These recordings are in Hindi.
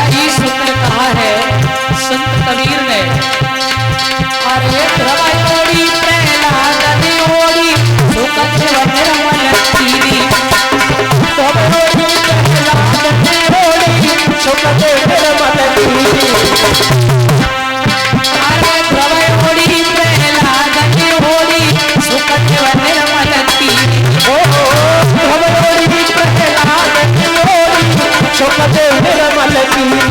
ही सुंदर कहा है संत कबीर ने। अरे ध्रुव ओढ़ी प्रहलाद ने ओढ़ी सुकथ निर्मल कीरी, ध्रुव ओढ़ी प्रहलाद ने ओढ़ी सुकथ निर्मल कीरी। अरे ध्रुव ओढ़ी प्रहलाद ने ओढ़ी सुकथ निर्मल कीरी, ध्रुव ओढ़ी प्रहलाद ने ओढ़ी सुकथ निर्मल कीरी।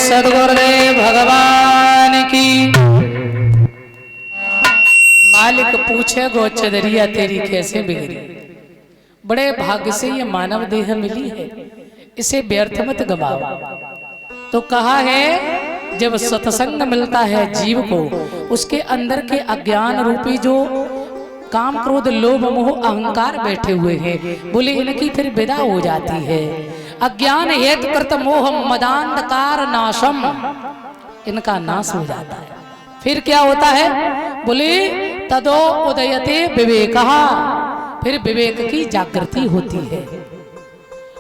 सद्गुरुदेव भगवान की। मालिक पूछे गो चदरिया तेरी कैसे बिगड़ी, बड़े भाग्य से ये मानव देह मिली है, इसे व्यर्थ मत गवाओ। तो कहा है जब सत्संग मिलता है जीव को, उसके अंदर के अज्ञान रूपी जो काम क्रोध लोभ मोह अहंकार बैठे हुए हैं, बोले इनकी फिर विदा हो जाती है। अज्ञान हेतु कृत मोह मदांधकार नाशम, इनका नाश हो जाता है। फिर क्या होता है, बोले तदो उदयते विवेकः, फिर विवेक की जागृति होती है।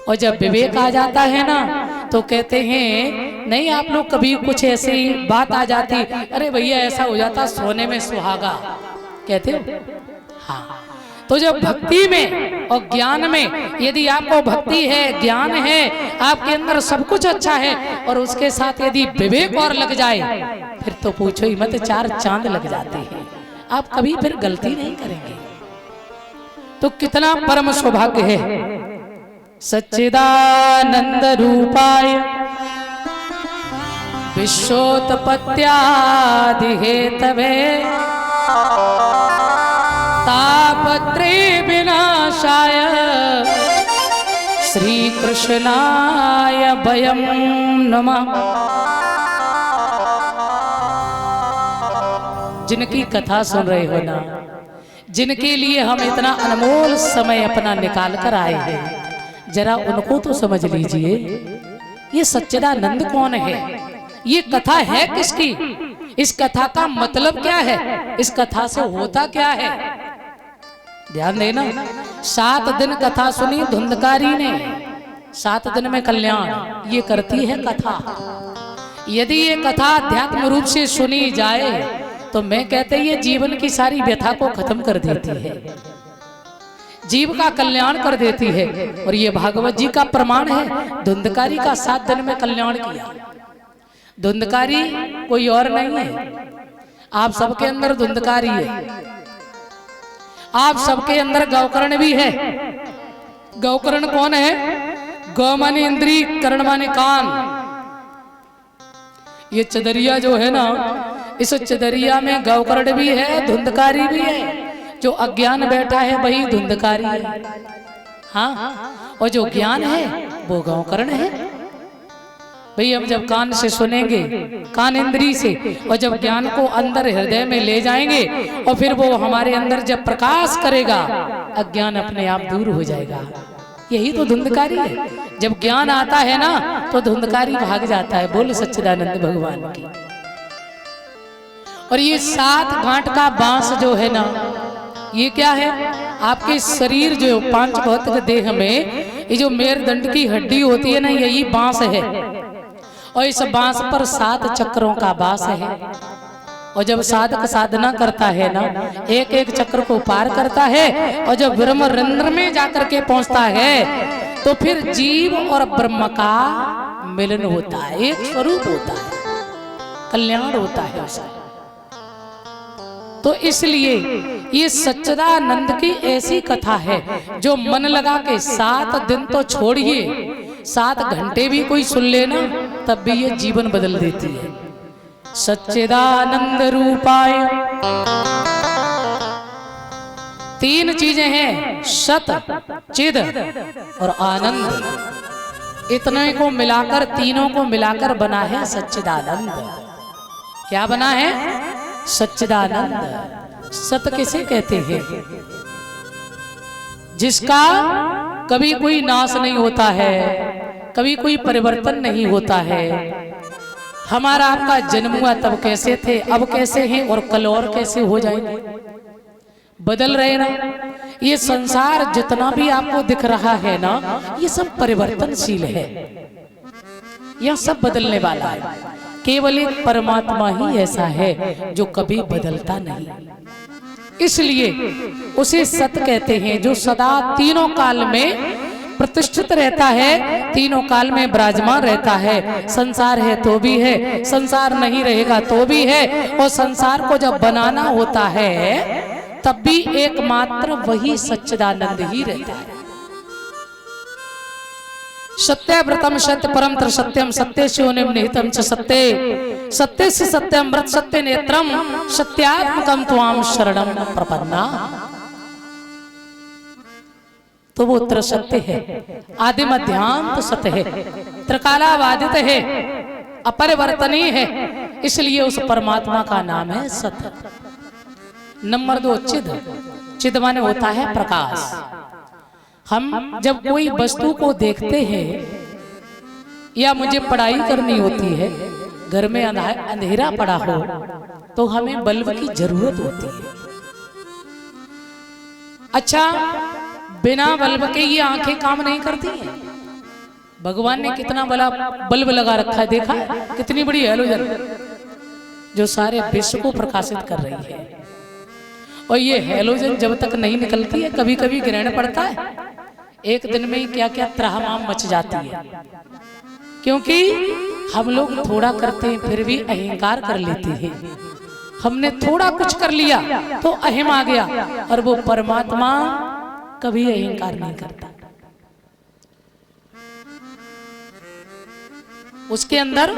और जब विवेक आ जाता है ना, तो कहते हैं नहीं आप लोग कभी कुछ ऐसी बात आ जाती, अरे भैया ऐसा हो जाता सोने में सुहागा, कहते हो हाँ। तो जब भक्ति में और ज्ञान में यदि आपको भक्ति है ज्ञान है आपके अंदर सब कुछ अच्छा है, और उसके साथ यदि विवेक और लग जाए, फिर तो पूछो ही मत, चार चांद लग जाते हैं, आप कभी फिर गलती नहीं करेंगे। तो कितना परम सौभाग्य है। सच्चिदानंद रूपाय विश्वोत्पत्त्यादि हेतवे तापत्रे विनाशाय श्री कृष्णाय वयं नमः। जिनकी कथा सुन रहे हो ना, जिनके लिए हम इतना अनमोल समय अपना निकाल कर आए हैं, जरा उनको तो समझ लीजिए ये सच्चिदानंद कौन है, ये कथा है किसकी, इस कथा का मतलब क्या है, इस कथा से होता क्या है। ध्यान देना, 7 दिन कथा सुनी धुंधकारी ने, 7 दिन में कल्याण ये करती है कथा। यदि ये कथा अध्यात्म रूप से सुनी जाए तो मैं कहते ये जीवन की सारी व्यथा को खत्म कर देती है, जीव का कल्याण कर देती है। और ये भागवत जी का प्रमाण है, धुंधकारी का 7 दिन में कल्याण किया। धुंधकारी कोई और नहीं है, आप सबके अंदर धुंधकारी है, आप सबके अंदर गौकर्ण भी है। गौकर्ण कौन है, गौ माने इंद्री, कर्ण माने कान। ये चदरिया जो है ना, इस चदरिया में गौकर्ण भी है धुंधकारी भी है। जो अज्ञान बैठा है वही धुंधकारी है, हाँ, और जो ज्ञान है वो गौकर्ण है। भाई हम जब कान से सुनेंगे, कान इंद्री से, और जब ज्ञान को अंदर हृदय में ले जाएंगे और फिर वो हमारे अंदर जब प्रकाश करेगा, अज्ञान अपने आप दूर हो जाएगा। यही तो धुंधकारी है। जब ज्ञान आता है ना तो धुंधकारी भाग जाता है। बोल सच्चिदानंद भगवान की। और ये 7 गांठ का बांस जो है ना, ये क्या है, आपके शरीर जो 5 भौतिक देह में ये जो मेरुदंड की हड्डी होती है ना, यही बांस है। और इस बांस पर 7 चक्रों का वास है। और जब साधक साधना करता है ना, एक एक चक्र को पार करता है, और जब ब्रह्म रंध्र में जाकर के पहुंचता है, तो फिर जीव और ब्रह्म का मिलन होता है, एक स्वरूप होता है, कल्याण होता है उसका। तो इसलिए ये सच्चिदानंद की ऐसी कथा है जो मन लगा के 7 दिन तो छोड़िए, 7 घंटे भी कोई सुन लेना तब भी ये जीवन बदल देती है। सच्चिदानंद रूपाय 3 चीजें हैं, सत, चिद और आनंद। इतने को मिलाकर, तीनों को मिलाकर बना है सच्चिदानंद। क्या बना है? सच्चिदानंद। सत किसे कहते हैं? जिसका कभी कोई नाश नहीं होता है, कभी कोई परिवर्तन नहीं होता है। हमारा आपका जन्म हुआ तब कैसे थे, अब कैसे हैं, और कल और कैसे हो जाएंगे, बदल रहे ना। ये संसार जितना भी आपको दिख रहा है ना, ये सब परिवर्तनशील है, यह सब बदलने वाला है। केवल एक परमात्मा ही ऐसा है जो कभी बदलता नहीं, इसलिए उसे सत कहते हैं, जो सदा तीनों काल में प्रतिष्ठित रहता है, तीनों काल में विराजमान रहता है। संसार है तो भी है, संसार नहीं रहेगा तो भी है, और संसार को जब बनाना होता है तब भी एकमात्र वही सच्चिदानंद ही रहता है। सत्यव्रतम सत्य परम त्र सत्यम सत्य शिवनिम निहितम च सत्य सत्य से सत्यम व्रत सत्य नेत्रम सत्यात्मकम त्वाम शरणम प्रपन्ना। तो वो त्रिसत्य है, आदि मध्यांत सत्य है, त्रिकालाबाधित है, अपरिवर्तनीय है, इसलिए उस परमात्मा का नाम है सत्य। नंबर 2 चिद। चिद माने होता है प्रकाश। हम जब कोई वस्तु को देखते हैं या मुझे पढ़ाई करनी होती है, घर में अंधेरा पड़ा हो तो हमें बल्ब की जरूरत होती है। अच्छा, बिना बल्ब के ये आंखें काम नहीं करती हैं। भगवान ने कितना बड़ा बल्ब लगा रखा है, देखा है? कितनी बड़ी हैलोजन जो सारे विश्व को प्रकाशित कर रही है। और ये हैलोजन जब तक नहीं निकलती है, कभी कभी ग्रहण पड़ता है, एक दिन में ही क्या क्या त्राहमाम मच जाती है, क्योंकि हम लोग थोड़ा करते हैं फिर भी अहंकार कर लेते हैं। हमने थोड़ा कुछ कर लिया तो अहम आ गया, और वो परमात्मा कभी अहंकार नहीं करता। उसके अंदर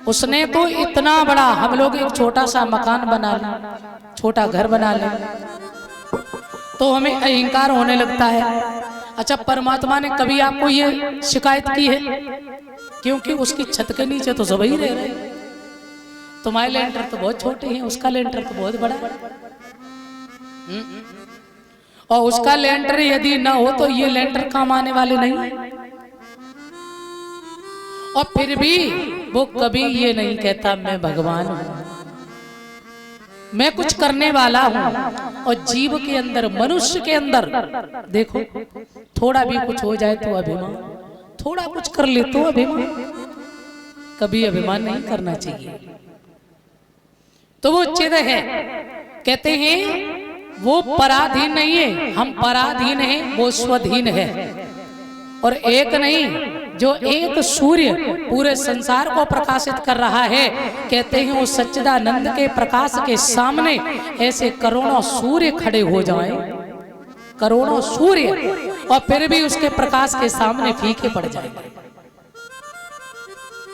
उसने तो इतना बड़ा, हम लोग एक छोटा सा मकान बना लें, छोटा घर बना लें तो हमें अहंकार होने लगता है। अच्छा, परमात्मा ने कभी आपको ये शिकायत की है? क्योंकि उसकी छत के नीचे तो सब ही रह रहे हैं। तुम्हारे लेंटर तो बहुत छोटे हैं, उसका लेंटर तो बहुत बड़ा है। और उसका लेंटर यदि ना हो तो ये लेंटर काम आने वाले नहीं है। और फिर भी वो कभी ये नहीं कहता मैं भगवान हूं, मैं कुछ करने वाला हूं। और जीव के अंदर, मनुष्य के अंदर देखो, थोड़ा भी कुछ हो जाए तो अभिमान, थोड़ा कुछ कर ले तो अभिमान, कभी अभिमान नहीं करना चाहिए। तो वो चिद है, कहते हैं वो पराधीन नहीं है, हम पराधीन हैं, वो स्वधीन है। और एक नहीं, जो एक सूर्य पूरे संसार को प्रकाशित कर रहा है, कहते हैं उस सच्चिदानंद के प्रकाश के सामने ऐसे करोड़ों सूर्य खड़े हो जाएं, करोड़ों सूर्य, और फिर भी उसके प्रकाश के सामने फीके पड़ जाएंगे।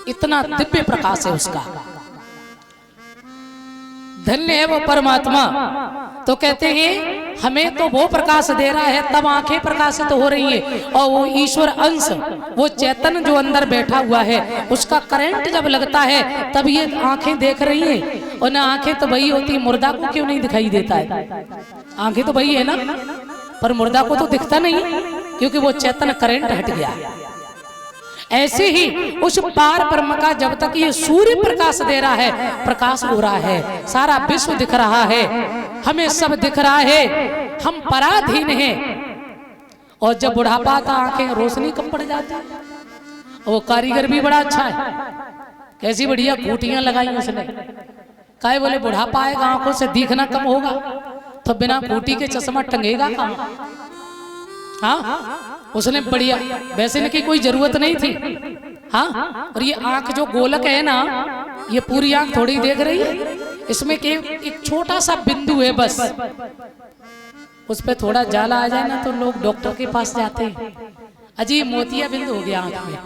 इतना दिव्य प्रकाश है उसका। धन्य है वो परमात्मा। तो कहते हैं हमें तो वो प्रकाश दे रहा है, तब आंखें प्रकाशित हो रही है। और वो ईश्वर अंश, वो चैतन्य जो अंदर बैठा हुआ है, उसका करंट जब लगता है तब ये आंखें देख रही है। और ना आंखें तो वही होती, मुर्दा को क्यों नहीं दिखाई देता है? आंखें तो वही है ना, पर मुर्दा को तो दिखता नहीं, क्योंकि वो चैतन्य करंट हट गया। ऐसे ही उस पार ब्रह्म का जब तक ये सूर्य प्रकाश दे रहा है, प्रकाश हो रहा है, सारा विश्व दिख रहा है, हमें सब दिख रहा है, हम पराधीन हैं। और जब बुढ़ापा आता, आंखें रोशनी कम पड़ जाती है। वो कारीगर भी बड़ा अच्छा है, कैसी बढ़िया खूटियां लगाई उसने, काहे बोले बुढ़ापा आएगा, आंखों से दिखना कम होगा, तो बिना खूटी के चश्मा टंगेगा कहाँ? हाँ, उसने बढ़िया, वैसे इनकी कोई जरूरत नहीं थी। हाँ, और ये आंख जो गोलक है ना, ये पूरी आंख थोड़ी देख रही है, इसमें एक छोटा सा बिंदु है बस, उस पे थोड़ा जाला आ जाए ना तो लोग डॉक्टर के पास जाते हैं। अजीब मोतिया बिंदु हो गया आंख में,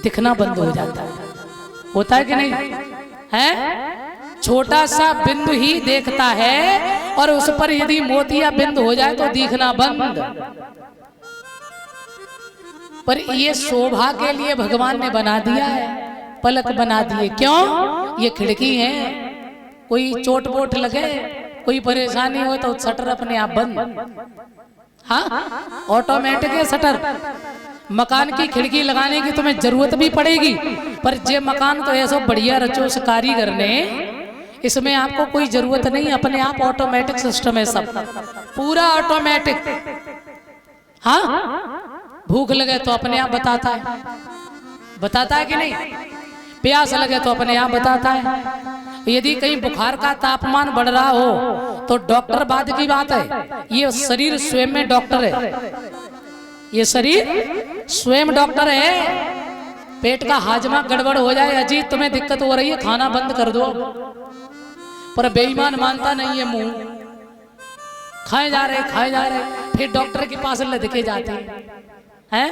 दिखना बंद हो जाता है, होता है कि नहीं है? छोटा सा बिंदु ही देखता है, और उस पर यदि मोतिया बिंदु हो जाए तो दिखना बंद। पर ये शोभा के लिए भगवान ने बना दिया है, पलक बना दिए। क्यों? ये खिड़की है, कोई चोट वोट लगे, कोई परेशानी हो तो शटर अपने आप बंद। हाँ, ऑटोमेटिक है शटर। मकान की खिड़की लगाने की तुम्हें जरूरत भी पड़ेगी, पर ये मकान तो ऐसा बढ़िया रचो उस कारीगर ने, इसमें आपको कोई जरूरत नहीं, अपने आप ऑटोमेटिक सिस्टम है, सब पूरा ऑटोमेटिक। हाँ, भूख लगे तो अपने आप बताता है कि नहीं? प्यास लगे तो अपने आप बताता है। यदि कहीं बुखार का तापमान बढ़ रहा हो तो डॉक्टर बाद की बात है, ये शरीर स्वयं में डॉक्टर है, ये शरीर स्वयं डॉक्टर है। पेट का हाजमा गड़बड़ हो जाए, अजीत तुम्हें दिक्कत हो रही है, खाना बंद कर दो, पर बेईमान मानता नहीं है, मुंह खाए जा रहे, फिर डॉक्टर के पास लदके जाते हैं।